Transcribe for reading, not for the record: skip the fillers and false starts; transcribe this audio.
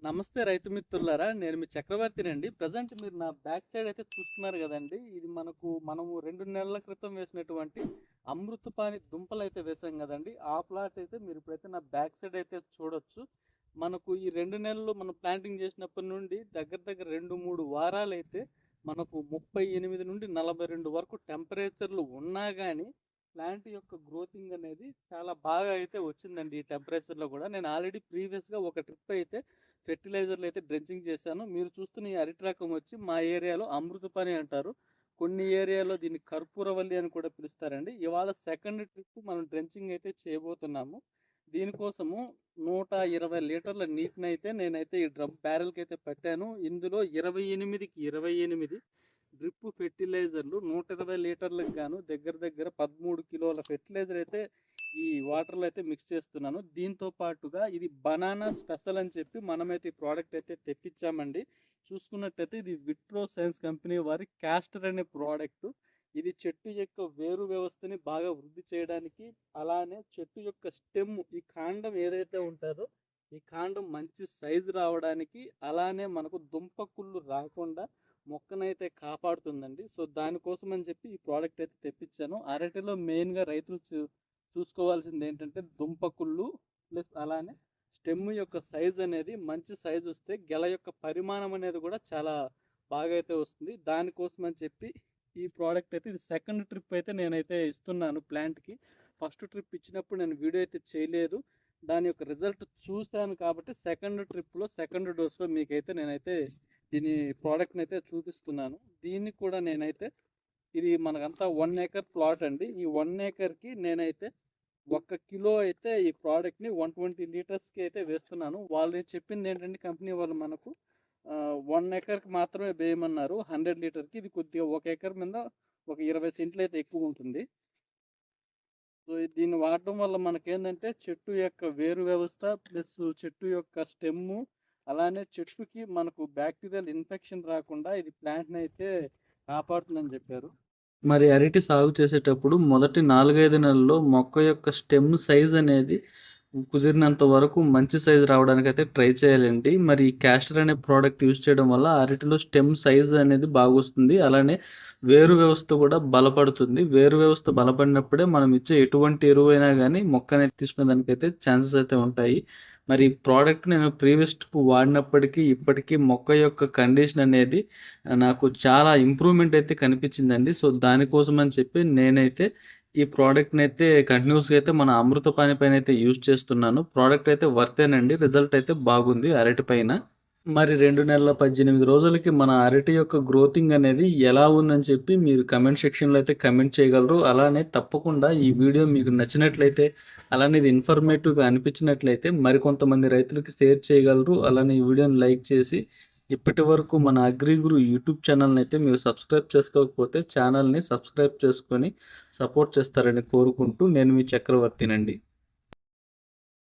నమస్తే రైతు మిత్రులారా! నేను మీ చక్రవర్తినండి. ప్రెజెంట్ మీరు నా బ్యాక్ సైడ్ అయితే చూస్తున్నారు గదండీ! ఇది మనము 2 నెలల క్రితం వేసినటువంటి అమృతపాణి దుంపలైతే వేసాం గదండీ! ఆ ప్లాట్ అయితే మీరిప్పుడైతే నా బ్యాక్ సైడ్ అయితే చూడొచ్చు. మనకు ఈ 2 నెలలు మనం ప్లాంటింగ్ చేసినప్పటి నుండి దగ్గర దగ్గర 2, 3 వారాలైతే మనకు 38 నుండి 42 వరకు టెంపరేచర్‌లు ఉన్నా గాని ప్లాంట్ యొక్క గ్రోతింగ్ అనేది చాలా బాగా అయితే వచ్చిందండి. ఈ టెంపరేచర్‌లో గూడా. నేను ఆల్రెడీ ప్రీవియస్‌గా ఒక ట్రిప్ అయితే ఫెర్టిలైజర్లు అయితే డ్రెంచింగ్ చేశాను. మీరు చూస్తున్న ఈ అరటి రకం వచ్చి మా ఏరియాలో అమృతపాణి అంటారు. కొన్ని ఏరియాలో దీన్ని కర్పూరవల్లి అని కూడా పిలుస్తారండి. ఇవాళ సెకండ్ ట్రిప్ మనం డ్రెంచింగ్ అయితే చేయబోతున్నాము. దీనికోసము 120 లీటర్ల నీటినైతే నేనైతే ఈ డ్రమ్ బ్యారెల్‌కైతే పట్టాను. ఇందులో 28కి 28 డ్రిప్ ఫెర్టిలైజర్లు 120 లీటర్లకు గాను దగ్గర దగ్గర 13 కిలోల ఫెర్టిలైజర్ అయితే ఈ వాటర్‌లో అయితే మిక్స్ చేస్తున్నాను. దీంతో పాటుగా ఇది బనానా స్పెషల్ అని చెప్పి మనమైతే ఈ ప్రోడక్ట్ అయితే తెప్పించామండి. చూసుకున్నట్టయితే ఇది విట్రో సైన్స్ కంపెనీ వారి క్యాస్టర్ అనే ప్రోడక్ట్. ఇది చెట్టు యొక్క వేరు వ్యవస్థని బాగా వృద్ధి చేయడానికి, అలానే చెట్టు యొక్క స్టెమ్ ఈ కాండం ఏదైతే ఉంటదో, ఈ కాండం మంచి సైజు రావడానికి, అలానే మనకు దుంప కుళ్ళు రాకుండా మొక్కనైతే కాపాడుతుందండి. సో, దానికోసం అని చెప్పి ఈ ప్రోడక్ట్ అయితే తెప్పించాను. అరటిలో మెయిన్‌గా రైతులు చూసుకోవాల్సిందేంటంటే దుంపకుళ్ళు ప్లస్ అలానే స్టెమ్ యొక్క సైజ్ అనేది మంచి సైజ్ వస్తే గెల యొక్క పరిమాణం అనేది కూడా చాలా బాగా అయితే వస్తుంది. దానికోసం అని చెప్పి ఈ ప్రోడక్ట్ అయితే ఇది సెకండ్ ట్రిప్ అయితే నేనైతే ఇస్తున్నాను ప్లాంట్‌కి. ఫస్ట్ ట్రిప్ ఇచ్చినప్పుడు నేను వీడియో అయితే చేయలేదు. దాని యొక్క రిజల్ట్ చూశాను కాబట్టి సెకండ్ ట్రిప్‌లో సెకండ్ డోస్‌లో మీకైతే నేనైతే దీని ప్రోడక్ట్‌ని అయితే చూపిస్తున్నాను. దీన్ని కూడా నేనైతే ఇది మనకంతా 1 ఎకర్ ప్లాట్ అండి. ఈ 1 ఎకర్‌కి నేనైతే 1 కిలో అయితే ఈ ప్రోడక్ట్‌ని 120 లీటర్స్‌కి అయితే వేస్తున్నాను. వాళ్ళు చెప్పిందేంటంటే కంపెనీ వాళ్ళు మనకు 1 ఎకర్‌కి మాత్రమే వేయమన్నారు 100 లీటర్‌కి. ఇది కొద్దిగా 1 ఎకర్ మీద ఒక 20 సెంట్లు అయితే ఎక్కువుంటుంది. సో, దీన్ని వాడడం వల్ల మనకేందంటే చెట్టు యొక్క వేరు వ్యవస్థ ప్లస్ చెట్టు యొక్క స్టెమ్ము, అలానే చెట్టుకి మనకు బ్యాక్టీరియల్ ఇన్ఫెక్షన్ రాకుండా ఇది ప్లాంట్‌నయితే కాపాడుతుందని జెప్పారు. మరి అరటి సాగు చేసేటప్పుడు మొదటి 4, 5 నెలల్లో మొక్క యొక్క స్టెమ్ సైజ్ అనేది కుదిరినంత వరకు మంచి సైజ్ రావడానికైతే ట్రై చేయాలండి. మరి ఈ క్యాస్టర్ అనే ప్రోడక్ట్ యూజ్ చేయడం వల్ల అరటిలో స్టెమ్ సైజ్ అనేది బాగొస్తుంది. అలానే వేరు వ్యవస్థ కూడా బలపడుతుంది. వేరు వ్యవస్థ బలపడినప్పుడే మనం ఇచ్చే ఎటువంటి ఎరువైనా గానీ మొక్క అనేది తీసుకునే దానికైతే ఛాన్సెస్ అయితే ఉంటాయి. మరి ఈ ప్రోడక్ట్ నేను ప్రీవియస్ ట్రిప్ వాడినప్పటికీ, ఇప్పటికీ మొక్క యొక్క కండిషన్ అనేది నాకు చాలా ఇంప్రూవ్‌మెంట్ అయితే కనిపించిందండి. సో, దానికోసం అని చెప్పి నేనైతే ఈ ప్రోడక్ట్‌ని అయితే కంటిన్యూయస్‌గా అయితే మన అమృతపాణి పైన అయితే యూజ్ చేస్తున్నాను. ప్రోడక్ట్ అయితే వర్తేనండి. రిజల్ట్ అయితే బాగుంది అరటి పైన. మరి 2 నెలల 18 రోజులకి మన అరటి యొక్క గ్రోతింగ్ అనేది ఎలా ఉందని చెప్పి మీరు కమెంట్ సెక్షన్‌లో అయితే కమెంట్ చేయగలరు. అలానే తప్పకుండా ఈ వీడియో మీకు నచ్చినట్లయితే, అలానే ఇది ఇన్ఫర్మేటివ్‌గా అనిపించినట్లయితే మరికొంతమంది రైతులకి షేర్ చేయగలరు. అలానే ఈ వీడియోని లైక్ చేసి ఇప్పటివరకు మన అగ్రిగురు యూట్యూబ్ ఛానల్‌ని అయితే మీరు సబ్స్క్రైబ్ చేసుకోకపోతే ఛానల్‌ని సబ్స్క్రైబ్ చేసుకొని సపోర్ట్ చేస్తారని కోరుకుంటూ నేను మీ చక్రవర్తినండి.